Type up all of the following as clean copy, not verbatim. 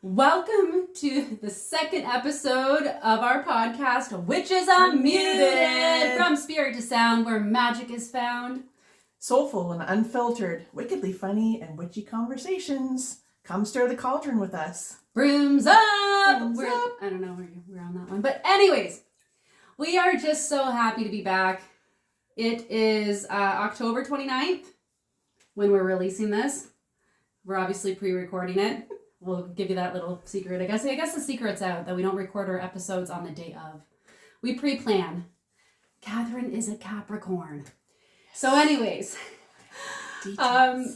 Welcome to the second episode of our podcast, Witches Unmuted, from spirit to sound, where magic is found. Soulful and unfiltered, wickedly funny and witchy conversations. Come stir the cauldron with us. Brooms up! I don't know where we're on that one. But anyways, we are just so happy to be back. It is October 29th when we're releasing this. We're obviously pre-recording it. We'll give you that little secret. I guess the secret's out that we don't record our episodes on the day of. We pre-plan. Catherine is a Capricorn. So anyways,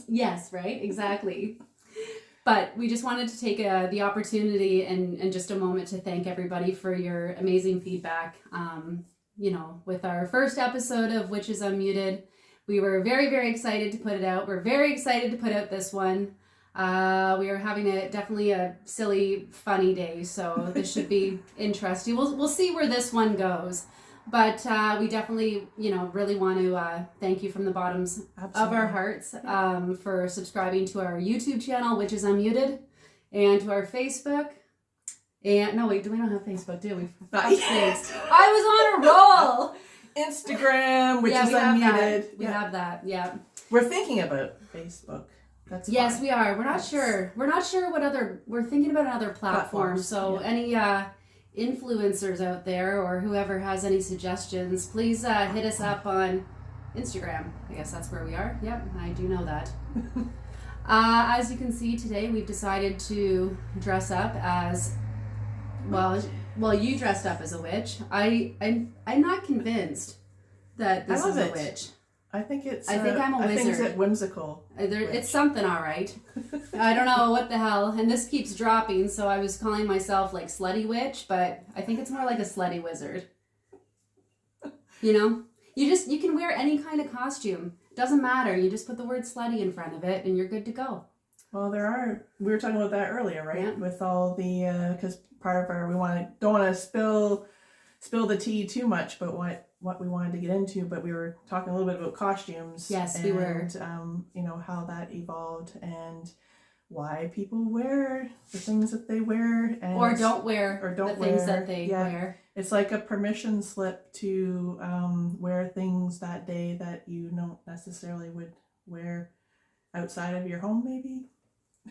yes, right? Exactly. But we just wanted to take the opportunity and just a moment to thank everybody for your amazing feedback. With our first episode of Witches Unmuted, we were very, very excited to put it out. We're very excited to put out this one. We are having definitely a silly, funny day, so this should be interesting. We'll see where this one goes. But we definitely, really want to thank you from the bottoms of our hearts for subscribing to our YouTube channel, Witches Unmuted, and to our Facebook. And no, wait, we don't have Facebook, do we? I was on a roll. Instagram, Witches Unmuted. We have that. Yeah. We're thinking about Facebook. Yes, we are. We're not sure. We're not sure what other. We're thinking about another platform. So any influencers out there or whoever has any suggestions, please hit us up on Instagram. I guess that's where we are. Yep, I do know that. As you can see today, we've decided to dress up as well. You dressed up as a witch. I'm not convinced that this is a witch. I think I'm a wizard. I think it's whimsical. It's something, all right. I don't know what the hell. And this keeps dropping, so I was calling myself like slutty witch, but I think it's more like a slutty wizard. You can wear any kind of costume. Doesn't matter. You just put the word slutty in front of it, and you're good to go. Well, we were talking about that earlier, right? Yeah. With all the because part of our don't want to spill the tea too much, but what we wanted to get into, but we were talking a little bit about costumes. Yes, we were. How that evolved and why people wear the things that they wear or don't wear the things that they wear. It's like a permission slip to wear things that day that you don't necessarily would wear outside of your home, maybe.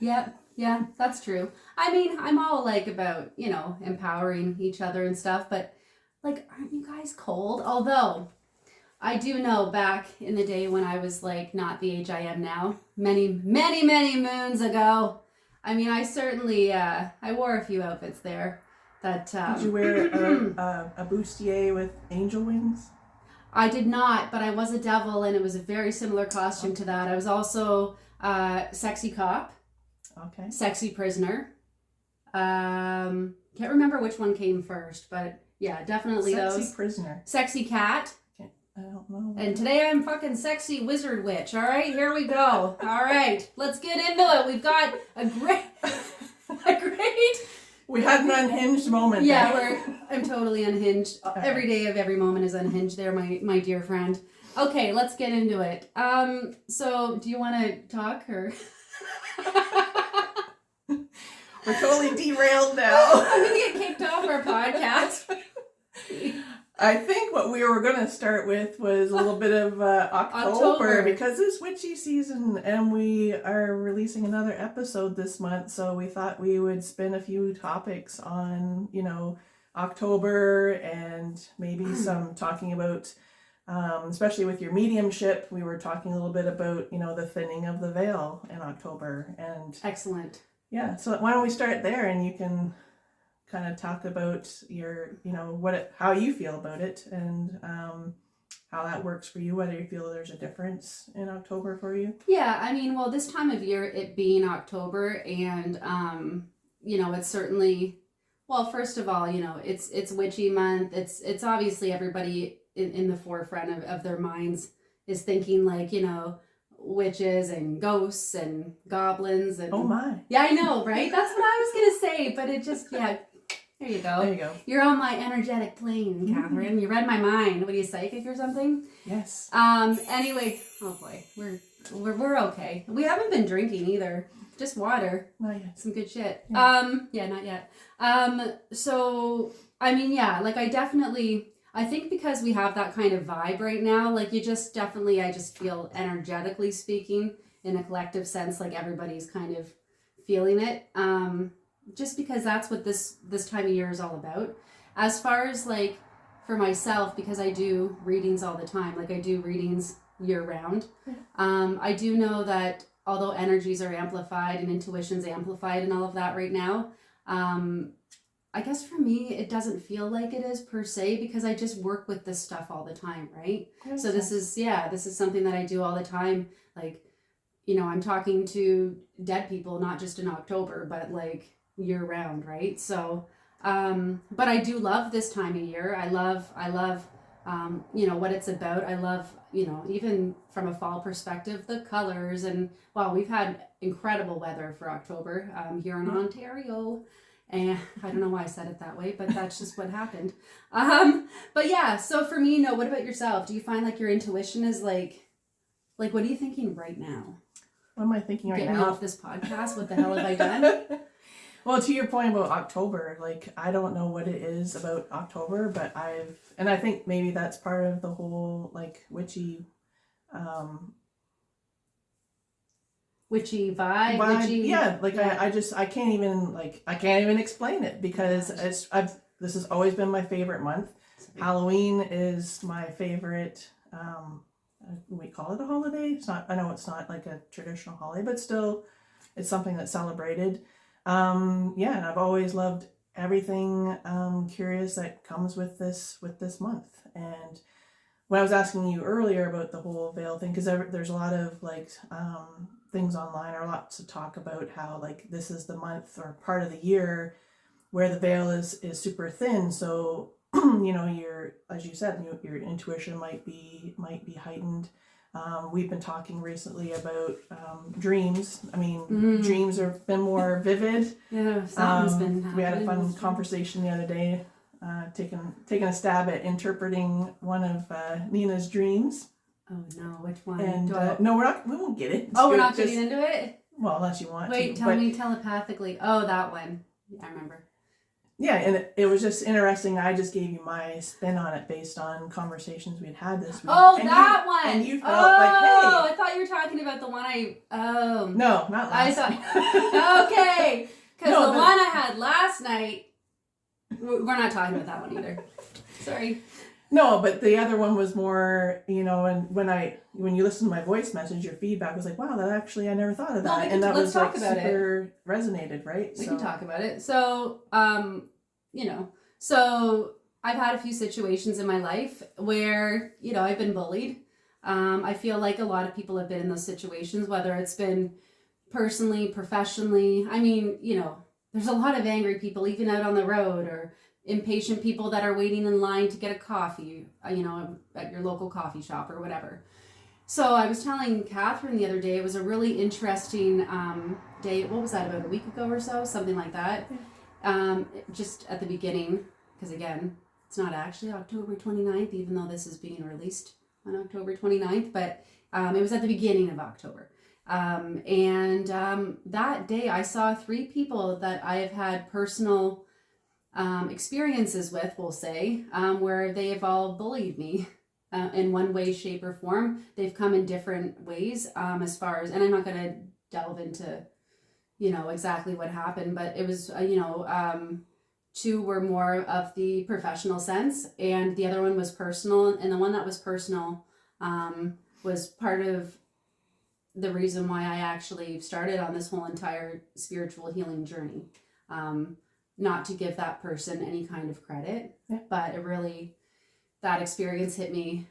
Yeah, that's true. I mean, I'm all like about, empowering each other and stuff, but like, aren't you guys cold? Although, I do know back in the day when I was like not the age I am now, many, many, many moons ago, I mean, I certainly, I wore a few outfits there. That Did you wear a bustier with angel wings? I did not, but I was a devil, and it was a very similar costume to that. I was also sexy cop. Okay. Sexy prisoner. Can't remember which one came first, but yeah, definitely those. Sexy prisoner. Sexy cat. I don't know. And today I'm fucking sexy wizard witch. All right, here we go. All right, let's get into it. We've got a great. We had an unhinged moment. Yeah, I'm totally unhinged. Every day of every moment is unhinged. There, my dear friend. Okay, let's get into it. So do you want to talk or? We're totally derailed now. I'm gonna get kicked off our podcast. I think what we were going to start with was a little bit of October because it's witchy season and we are releasing another episode this month. So we thought we would spin a few topics on, October and maybe some talking about, especially with your mediumship. We were talking a little bit about, the thinning of the veil in October. And excellent. Yeah. So why don't we start there and you can kind of talk about your, how you feel about it and how that works for you, whether you feel there's a difference in October for you. Yeah, I mean, well, this time of year, it being October and, it's certainly, well, first of all, it's witchy month. It's obviously everybody in the forefront of their minds is thinking like, witches and ghosts and goblins. And oh my. Yeah, I know, right? That's what I was going to say, but it just, yeah. There you go. There you go. You're on my energetic plane, Catherine. You read my mind. What are you, psychic or something? Yes. Anyway, oh boy, we're okay. We haven't been drinking either. Just water. Not yet. Some good shit. Yeah. Yeah, not yet. So I mean, yeah, like I think because we have that kind of vibe right now, like I just feel energetically speaking in a collective sense, like everybody's kind of feeling it. Just because that's what this time of year is all about. As far as like for myself, because I do readings all the time, like I do readings year round. I do know that although energies are amplified and intuition's amplified and all of that right now, I guess for me, it doesn't feel like it is per se because I just work with this stuff all the time, right? So this is something that I do all the time. Like, you know, I'm talking to dead people, not just in October, but like year round, right? So, but I do love this time of year. I love, you know, what it's about. I love, you know, even from a fall perspective, the colors and, wow, we've had incredible weather for October here in Ontario. And I don't know why I said it that way, but that's just what happened. But yeah, so for me, what about yourself? Do you find like your intuition is like what are you thinking right now? What am I thinking right now? Get me off this podcast. What the hell have I done? Well, to your point about October, like I don't know what it is about October, but I think maybe that's part of the whole like witchy vibe. Witchy, yeah, like yeah. I can't even explain it because this has always been my favorite month. Halloween is my favorite. We call it a holiday. It's not. I know it's not like a traditional holiday, but still, it's something that's celebrated. Yeah, and I've always loved everything curious that comes with this month. And when I was asking you earlier about the whole veil thing, because there's a lot of like things online or lots of talk about how like this is the month or part of the year where the veil is super thin. So you know, as you said, your intuition might be heightened. We've been talking recently about dreams. I mean, dreams have been more vivid. Yeah, something's been happening. We had a fun conversation the other day, taking a stab at interpreting one of Nina's dreams. Oh no, which one? And no, we won't get it. Oh, we're not getting into it? Well, unless you want to. Wait, tell me telepathically. Oh, that one. I remember. Yeah, and it was just interesting. I just gave you my spin on it based on conversations we'd had this week. Oh, and that one! And you felt like, hey. Oh, I thought you were talking about the one No, not last night. Okay, because the one I had last night, we're not talking about that one either. Sorry. No, but the other one was more, you know, and when you listen to my voice message, your feedback was like, wow, that actually, I never thought of that. And that was like super resonated, right? We can talk about it. So, you know, so I've had a few situations in my life where, you know, I've been bullied. I feel like a lot of people have been in those situations, whether it's been personally, professionally. I mean, you know, there's a lot of angry people even out on the road or impatient people that are waiting in line to get a coffee, you know, at your local coffee shop or whatever. So I was telling Catherine the other day, it was a really interesting day. What was that, about a week ago or so? Something like that. Just at the beginning, because again, it's not actually October 29th, even though this is being released on October 29th, but it was at the beginning of October. And that day I saw 3 people that I have had personal experiences with, we'll say, where they have all bullied me in one way, shape, or form. They've come in different ways as far as, and I'm not going to delve into, you know, exactly what happened, but it was, you know, 2 were more of the professional sense, and the other one was personal, and the one that was personal was part of the reason why I actually started on this whole entire spiritual healing journey. Not to give that person any kind of credit, but it really, that experience hit me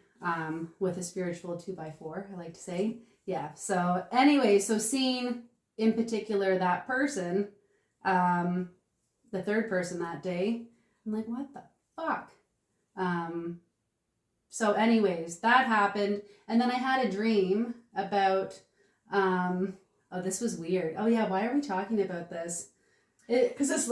with a spiritual 2x4, I like to say. Yeah. So anyway, so seeing in particular that person, the 3rd person that day, I'm like, what the fuck? So anyways, that happened. And then I had a dream about, oh, this was weird. Oh yeah, why are we talking about this? Because this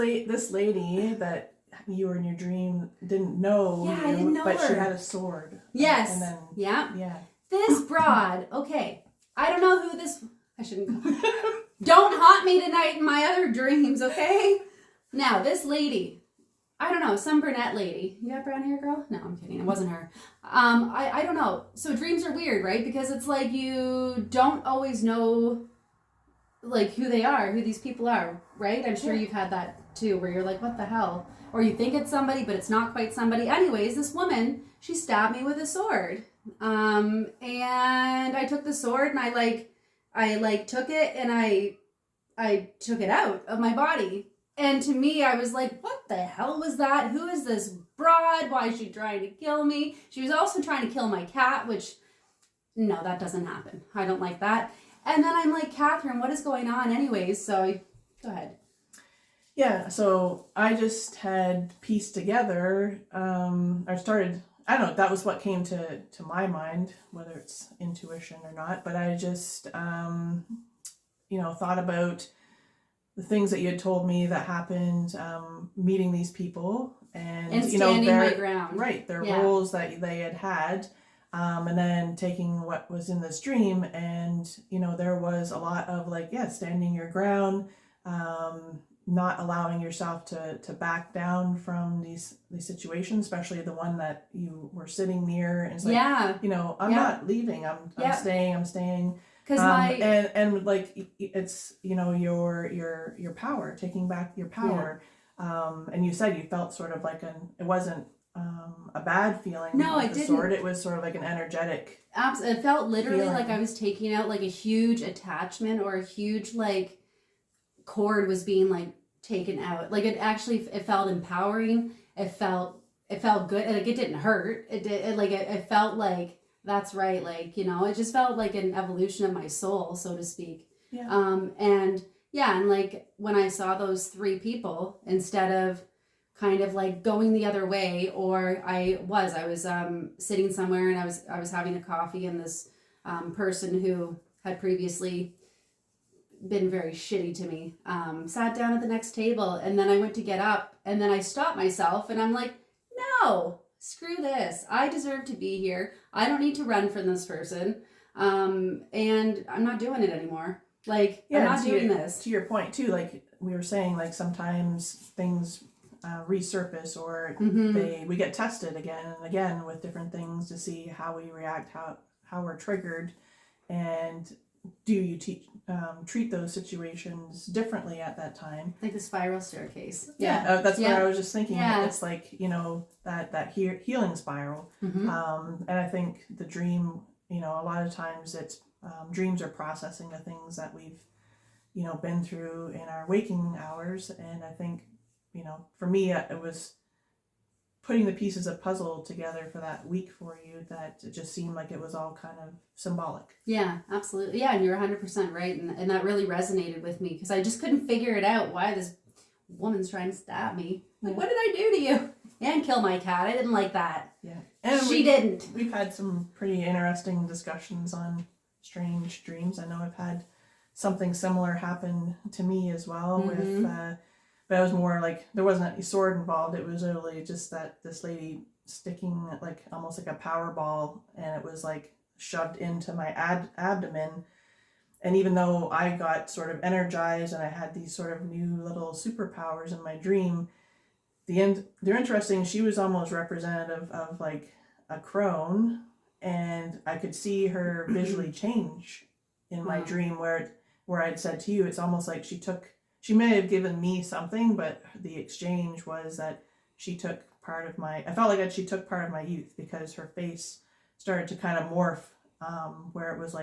lady that you were in your dream didn't know you, I didn't know but her. she had a sword. Yes. And then, yeah. Yeah. This broad, okay. I don't know who this... I shouldn't go. Don't haunt me tonight in my other dreams, okay? Now, this lady, I don't know, some brunette lady. You got brown hair, girl? No, I'm kidding. It wasn't her. I don't know. So dreams are weird, right? Because it's like you don't always know, like, who they are, who these people are, right? I'm sure you've had that too, where you're like, what the hell? Or you think it's somebody, but it's not quite somebody. Anyways, this woman, she stabbed me with a sword. And I took the sword and I took it and I took it out of my body. And to me, I was like, what the hell was that? Who is this broad? Why is she trying to kill me? She was also trying to kill my cat, which, no, that doesn't happen. I don't like that. And then I'm like, Catherine, what is going on anyways? So go ahead. Yeah, so I just had pieced together, I don't know, that was what came to my mind, whether it's intuition or not, but I just, thought about the things that you had told me that happened, meeting these people and standing my ground. Right, their roles that they had, and then taking what was in this dream, and, there was a lot of standing your ground, not allowing yourself to back down from these situations, especially the one that you were sitting near. And it's like, I'm not leaving. I'm staying. Because and it's your power, taking back your power. And you said you felt sort of like it wasn't a bad feeling. No, with it the didn't. Sword. It was sort of like an energetic. It felt literally feeling. like I was taking out like a huge attachment or a huge cord was being taken out. It felt empowering. It felt good. It didn't hurt. It felt like, that's right. It just felt like an evolution of my soul, so to speak. Yeah. And when I saw those three people, instead of kind of going the other way, or I was sitting somewhere and I was having a coffee, and this person who had previously been very shitty to me sat down at the next table, and then I went to get up, and then I stopped myself and I'm like, no, screw this. I deserve to be here. I don't need to run from this person, and I'm not doing it anymore. I'm not doing this. To your point too, we were saying, sometimes things resurface, or we get tested again and again with different things to see how we react, how we're triggered, and do you treat those situations differently at that time? Like the spiral staircase. Yeah, that's what I was just thinking. Yeah. It's that healing spiral. Mm-hmm. And I think the dream, a lot of times it's dreams are processing the things that we've, been through in our waking hours. And I think, for me, it was putting the pieces of puzzle together for that week for you, that it just seemed like it was all kind of symbolic. Yeah, absolutely. Yeah, and you're 100% right. And that really resonated with me, because I just couldn't figure it out, why this woman's trying to stab me. What did I do to you? And kill my cat. I didn't like that. Yeah. And she didn't. We've had some pretty interesting discussions on strange dreams. I know I've had something similar happen to me as well, with but it was more there wasn't any sword involved. It was really just that this lady sticking almost like a power ball, and it was shoved into my abdomen. And even though I got sort of energized and I had these sort of new little superpowers in my dream, they're interesting. She was almost representative of a crone, and I could see her visually change in my dream, where I'd said to you, it's almost like she may have given me something, but the exchange was that she took part of I felt like she took part of my youth, because her face started to kind of morph, where it was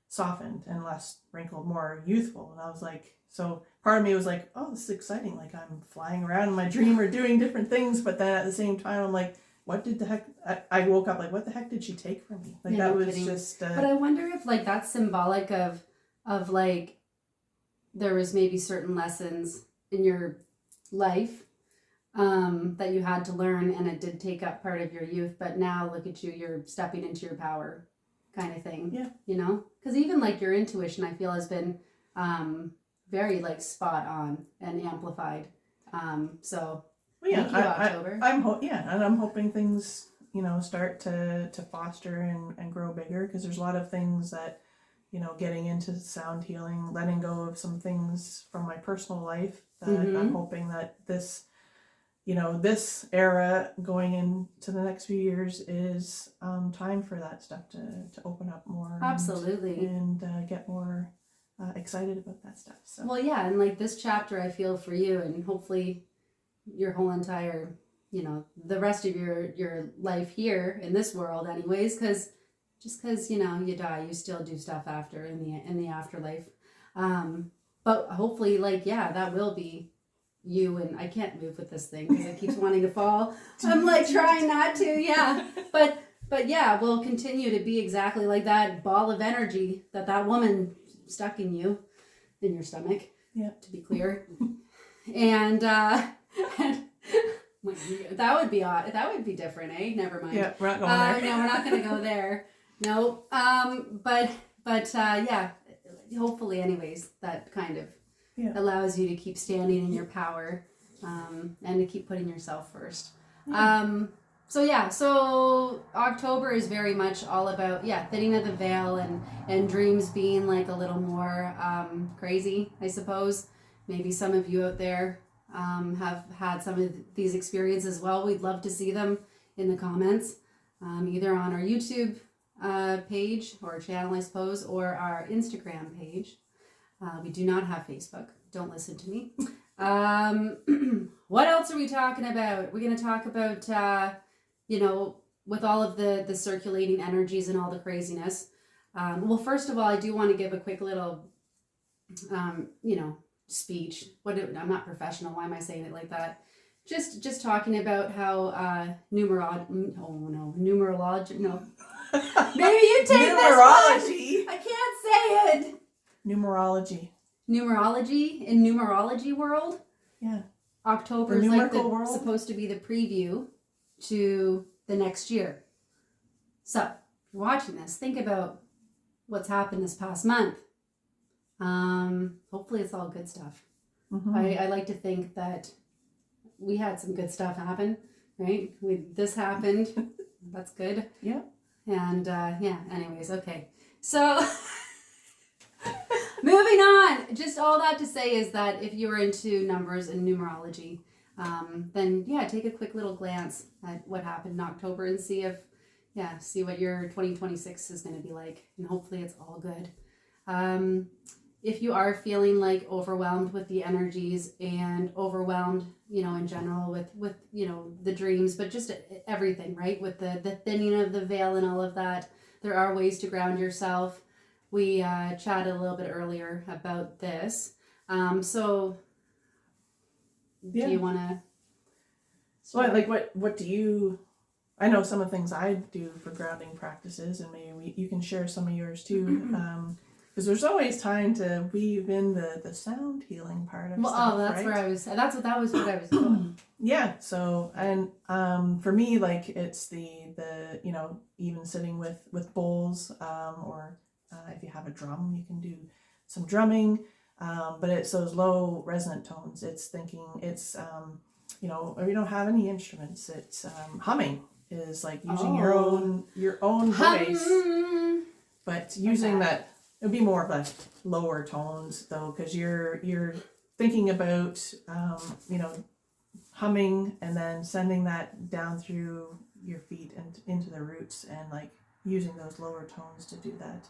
softened and less wrinkled, more youthful. And I was so part of me was oh, this is exciting. I'm flying around in my dream or doing different things, but then at the same time, I'm what did the heck? I woke up what the heck did she take from me? Yeah, that no was kidding. just. But I wonder if that's symbolic of there was maybe certain lessons in your life that you had to learn, and it did take up part of your youth, but now look at you, you're stepping into your power, kind of thing. Yeah. Because even your intuition, I feel, has been very spot on and amplified. So well, yeah, thank you, October. And I'm hoping things start to foster and grow bigger, because there's a lot of things that getting into sound healing, letting go of some things from my personal life that I'm hoping that this era going into the next few years is time for that stuff to open up more. Absolutely. And get more excited about that stuff. So. Well, yeah, and like this chapter I feel for you, and hopefully your whole entire, the rest of your life here in this world anyways, because you die, you still do stuff after in the afterlife. But hopefully, that will be you. And I can't move with this thing because it keeps wanting to fall. I'm like trying not to, yeah. But yeah, we'll continue to be exactly like that ball of energy that woman stuck in your stomach. Yeah. To be clear. And that would be odd. That would be different, eh? Never mind. Yeah, we're not going there. No, we're not going to go there. No. But yeah, hopefully anyways, that kind of allows you to keep standing in your power, and to keep putting yourself first. Yeah. So October is very much all about, thinning of the veil and dreams being like a little more crazy, I suppose. Maybe some of you out there have had some of these experiences as well. We'd love to see them in the comments, either on our YouTube page or channel, I suppose, or our Instagram page. We do not have Facebook. Don't listen to me. What else are we talking about? We're going to talk about, with all of the circulating energies and all the craziness. Well, first of all, I do want to give a quick little, speech. I'm not professional. Why am I saying it like that? Just talking about how numerology. No. Maybe you take numerology. This one. I can't say it. Numerology In numerology world. Yeah. October is like supposed to be the preview to the next year. So, if you're watching this, think about what's happened this past month. Hopefully it's all good stuff. Mm-hmm. I like to think that we had some good stuff happen, right? This happened. That's good. Yeah. And anyways, okay. So moving on. Just all that to say is that if you are into numbers and numerology, then take a quick little glance at what happened in October and see what your 2026 is going to be like, and hopefully it's all good. If you are feeling like overwhelmed with the energies and overwhelmed, in general with the dreams, but just everything, right? With the thinning of the veil and all of that, there are ways to ground yourself. We chatted a little bit earlier about this. Do you want to? What do you? I know some of the things I do for grounding practices, and maybe you can share some of yours too. Because there's always time to weave in the sound healing part of stuff. Oh, that's right? where I was. That was what I was doing. Yeah. So, and for me, like it's the even sitting with bowls, or if you have a drum, you can do some drumming. But it's those low resonant tones. It's thinking. It's if you don't have any instruments, it's humming is like using your own voice, but using that. It'd be more of a lower tones though, because you're thinking about humming and then sending that down through your feet and into the roots, and like using those lower tones to do that.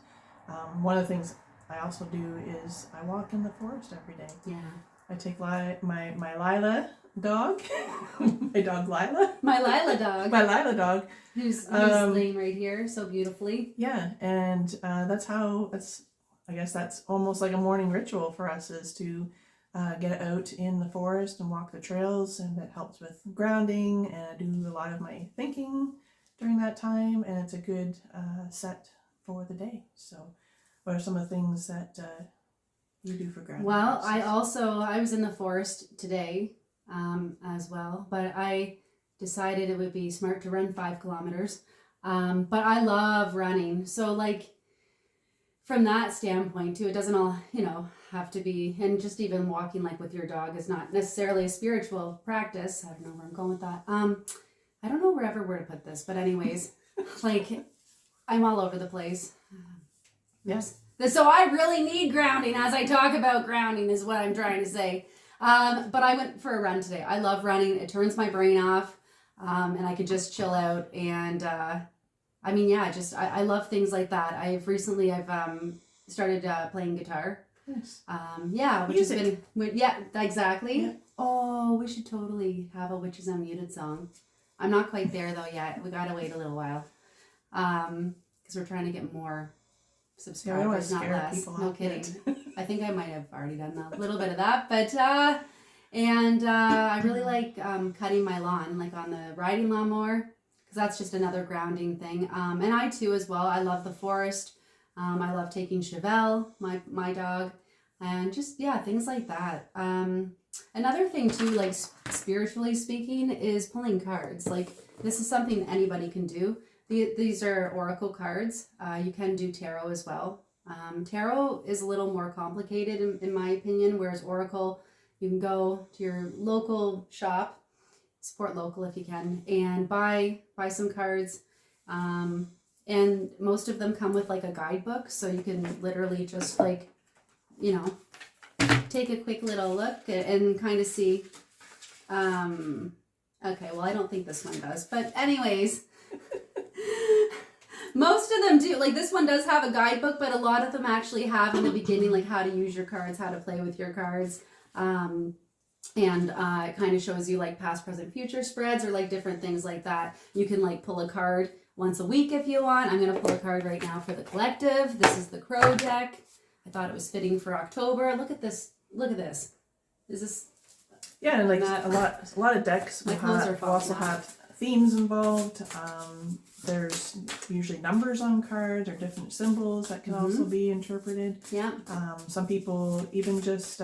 One of the things I also do is I walk in the forest every day. Yeah. I take my Lila dog, my dog Lila. My Lila dog. My Lila dog. Who's laying right here so beautifully. Yeah, and I guess that's almost like a morning ritual for us, is to get out in the forest and walk the trails, and it helps with grounding, and I do a lot of my thinking during that time, and it's a good set for the day. So what are some of the things that you do for grounding? Well, I was in the forest today as well, but I decided it would be smart to run 5 kilometers. But I love running. So like from that standpoint too, it doesn't all, have to be, and just even walking like with your dog is not necessarily a spiritual practice. I don't know where I'm going with that. I don't know where to put this, but anyways, like I'm all over the place. Yes. So I really need grounding as I talk about grounding is what I'm trying to say. But I went for a run today. I love running. It turns my brain off, and I could just chill out. And I mean, yeah, I love things like that. I've started playing guitar. Yes. Yeah, which Music. has been, yeah, exactly. Yeah. Oh, we should totally have a Witches Unmuted song. I'm not quite there though yet. We gotta wait a little while. Because we're trying to get more subscribers, not less. No kidding. I think I might have already done a little bit of that, but I really like cutting my lawn, like on the riding lawnmower, because that's just another grounding thing. And I too as well. I love the forest. I love taking Chevelle, my dog, and just things like that. Another thing too, like spiritually speaking, is pulling cards. Like this is something anybody can do. These are oracle cards. You can do tarot as well. Tarot is a little more complicated in my opinion, whereas oracle, you can go to your local shop, support local if you can, and buy some cards. And most of them come with like a guidebook, so you can literally just like, take a quick little look and kind of see. Okay, well I don't think this one does, but anyways. Most of them do. Like this one does have a guidebook, but a lot of them actually have in the beginning like how to use your cards, how to play with your cards. And it kind of shows you like past, present, future spreads or like different things like that. You can like pull a card once a week if you want. I'm going to pull a card right now for the collective. This is the Crow deck. I thought it was fitting for October. Look at this. Look at this. Is this... Yeah, and like a lot of decks will also have themes involved. There's usually numbers on cards or different symbols that can also be interpreted. Yeah. Some people even just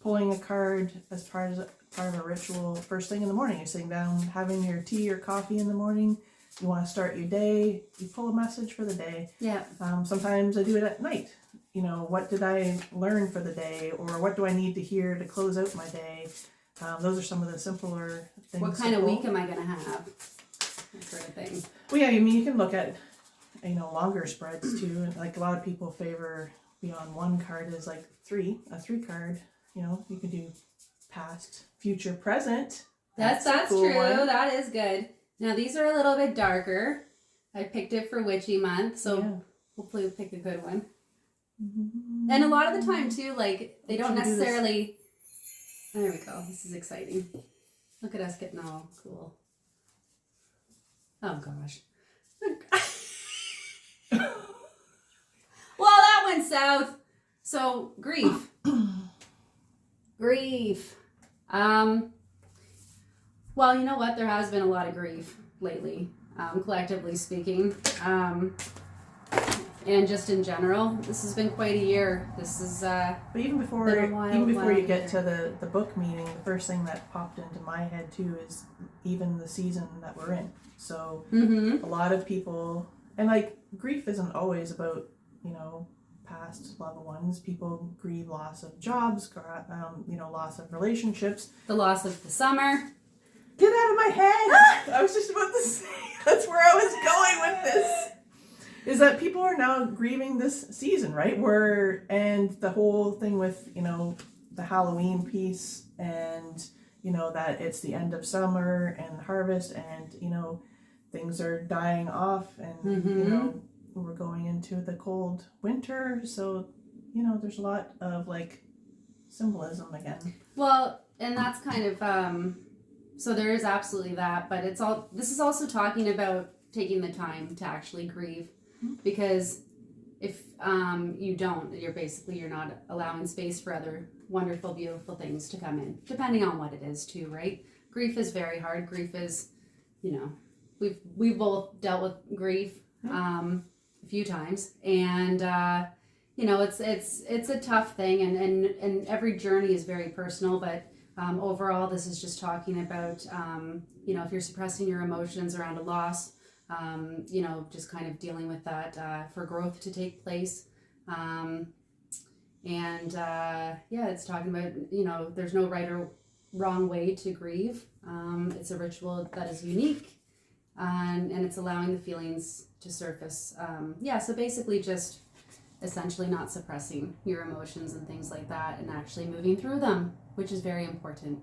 pulling a card as part of a ritual first thing in the morning. You're sitting down having your tea or coffee in the morning. You want to start your day. You pull a message for the day. Yeah. Sometimes I do it at night. What did I learn for the day, or what do I need to hear to close out my day? Those are some of the simpler things. What kind of week am I going to have? That sort of thing. Well, yeah, I mean, you can look at, longer spreads too. Like a lot of people favor beyond one card is like a 3 card. You can do past, future, present. That's cool true. One. That is good. Now these are a little bit darker. I picked it for Witchy month, so hopefully we'll pick a good one. Mm-hmm. And a lot of the time too, like they don't necessarily. There we go. This is exciting. Look at us getting all cool. Oh gosh. Well, that went south. So grief. Grief. Well, you know what? There has been a lot of grief lately, collectively speaking. And just in general, this has been quite a year. This is but even before you get to the book meeting, the first thing that popped into my head too is even the season that we're in. So a lot of people, and like grief isn't always about past loved ones. People grieve loss of jobs, loss of relationships, the loss of the summer. Get out of my head! I was just about to say that's where I was going with this. Is that people are now grieving this season, right? And the whole thing with, the Halloween piece and, that it's the end of summer and harvest and, things are dying off and, we're going into the cold winter. So, there's a lot of like symbolism again. Well, and that's kind of, so there is absolutely that, but this is also talking about taking the time to actually grieve. Because if you don't, you're not allowing space for other wonderful, beautiful things to come in, depending on what it is too, right? Grief is very hard. Grief is, we've both dealt with grief a few times, and it's a tough thing, and every journey is very personal, but overall, this is just talking about if you're suppressing your emotions around a loss. Just kind of dealing with that for growth to take place. It's talking about, there's no right or wrong way to grieve. It's a ritual that is unique, and it's allowing the feelings to surface. So basically just, essentially not suppressing your emotions and things like that and actually moving through them, which is very important.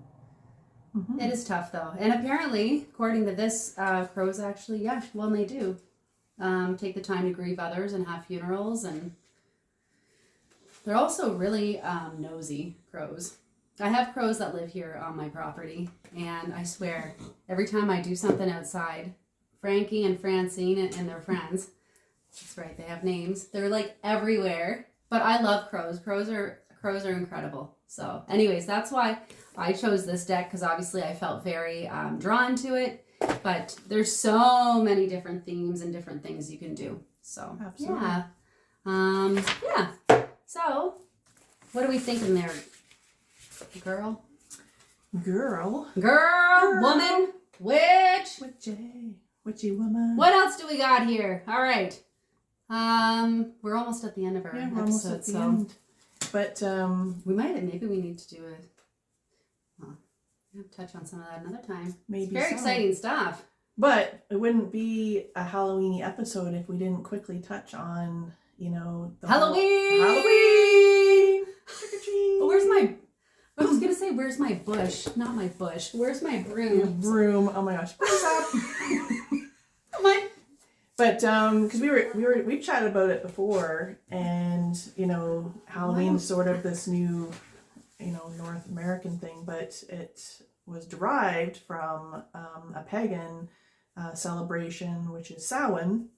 Mm-hmm. It is tough though. And apparently, according to this, crows actually, when they do, take the time to grieve others and have funerals, and they're also really nosy, crows. I have crows that live here on my property, and I swear, every time I do something outside, Frankie and Francine and their friends, that's right, they have names, they're like everywhere. But I love crows. Crows are incredible. So anyways, that's why I chose this deck, because obviously I felt very drawn to it. But there's so many different themes and different things you can do. So absolutely. So what are we thinking there? Girl, woman, witch, witchy woman. What else do we got here? All right. We're almost at the end of our episode, almost at the end. But maybe we need to do touch on some of that another time. Maybe it's very exciting stuff. But it wouldn't be a Halloweeny episode if we didn't quickly touch on, the Halloween. Trick or treat. I was gonna say, where's my bush? Not my bush. Where's my broom? Your broom. Oh my gosh. What's up? But because we've chatted about it before, and Halloween's sort of this new, North American thing, but it was derived from a pagan celebration, which is Samhain.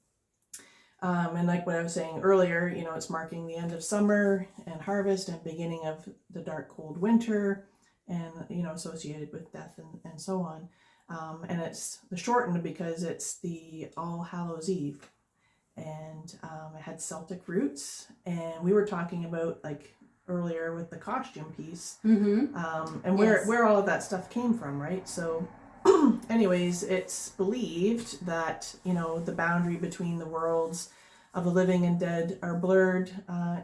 And like what I was saying earlier, it's marking the end of summer and harvest and beginning of the dark, cold winter, and, associated with death and so on. And it's the shortened because it's the All Hallows Eve. And it had Celtic roots. And we were talking about, like, earlier with the costume piece, and where all of that stuff came from, right? So anyways, it's believed that, the boundary between the worlds of the living and dead are blurred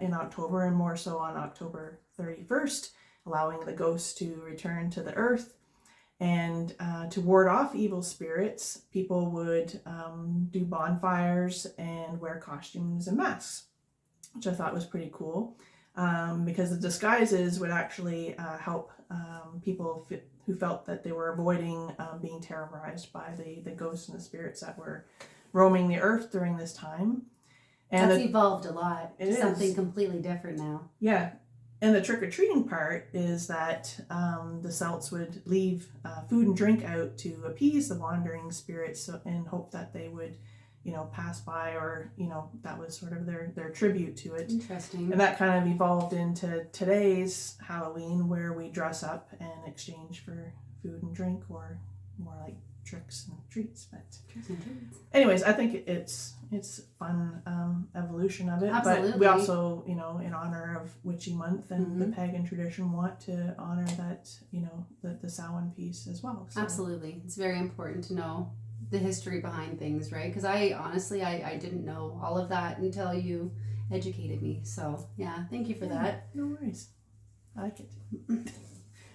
in October, and more so on October 31st, allowing the ghosts to return to the earth. And to ward off evil spirits, people would do bonfires and wear costumes and masks, which I thought was pretty cool, because the disguises would actually help people who felt that they were avoiding being terrorized by the ghosts and the spirits that were roaming the earth during this time. And that's evolved a lot. It's something completely different now. Yeah. And the trick-or-treating part is that the Celts would leave food and drink out to appease the wandering spirits and hope that they would, pass by, or, that was sort of their tribute to it. Interesting. And that kind of evolved into today's Halloween, where we dress up and exchange for food and drink, or more like tricks and treats. But anyways, I think it's fun evolution of it. Absolutely. But we also, in honor of Witchy Month and the pagan tradition, want to honor that, the Samhain piece as well. So. Absolutely. It's very important to know the history behind things, right? Because I honestly didn't know all of that until you educated me. So yeah, thank you for that. No worries. I like it.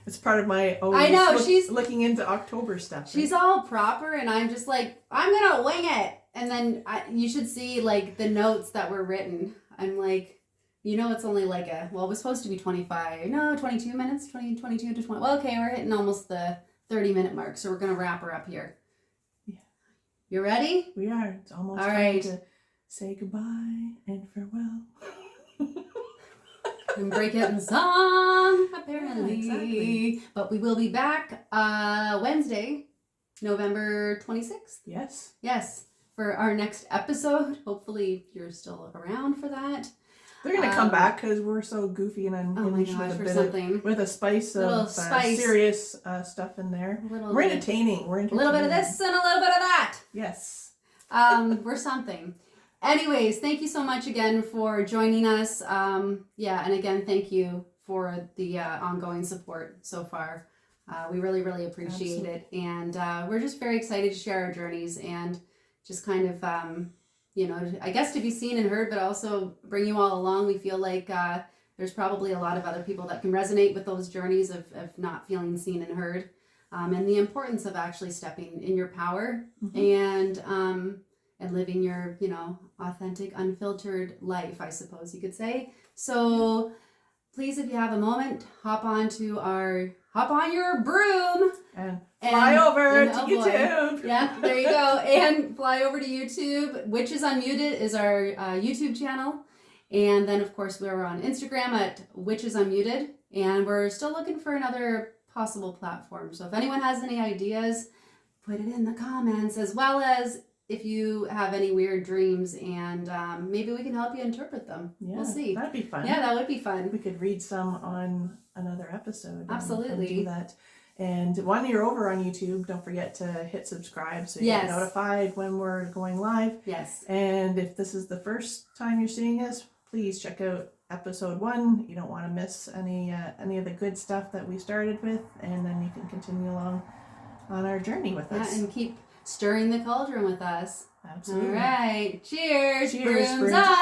It's part of my she's looking into October stuff. She's right? All proper, and I'm just like, I'm gonna wing it. And then you should see like the notes that were written. I'm like, it's only like it was supposed to be 22 minutes, 22 to 20. Well, okay, we're hitting almost the 30-minute mark, so we're gonna wrap her up here. Yeah. You ready? We are. It's almost all time right. To say goodbye and farewell. And break it in song, apparently. Yeah, exactly. But we will be back Wednesday, November 26th. Yes, for our next episode. Hopefully you're still around for that. They're going to come back because we're so goofy and unhinged with a spice of serious stuff in there. We're entertaining. A little bit of this and a little bit of that. Yes. We're something. Anyways, thank you so much again for joining us. And again, thank you for the ongoing support so far. We really, really appreciate it. And we're just very excited to share our journeys and just kind of, I guess to be seen and heard, but also bring you all along. We feel like there's probably a lot of other people that can resonate with those journeys of not feeling seen and heard. And the importance of actually stepping in your power and and living your, authentic, unfiltered life, I suppose you could say. So please, if you have a moment, hop on your broom and fly over to YouTube. Yeah, there you go. And fly over to YouTube. Witches Unmuted is our YouTube channel. And then, of course, we're on Instagram at Witches Unmuted. And we're still looking for another possible platform. So if anyone has any ideas, put it in the comments, as well as if you have any weird dreams, and maybe we can help you interpret them. Yeah, we'll see. That'd be fun. Yeah, that would be fun. We could read some on another episode. Absolutely. And do that. And when you're over on YouTube, don't forget to hit subscribe so you get notified when we're going live. Yes. And if this is the first time you're seeing us, please check out episode 1. You don't want to miss any of the good stuff that we started with, and then you can continue along on our journey with us. And keep stirring the cauldron with us. Absolutely. All right. Cheers. Cheers. Brooms up.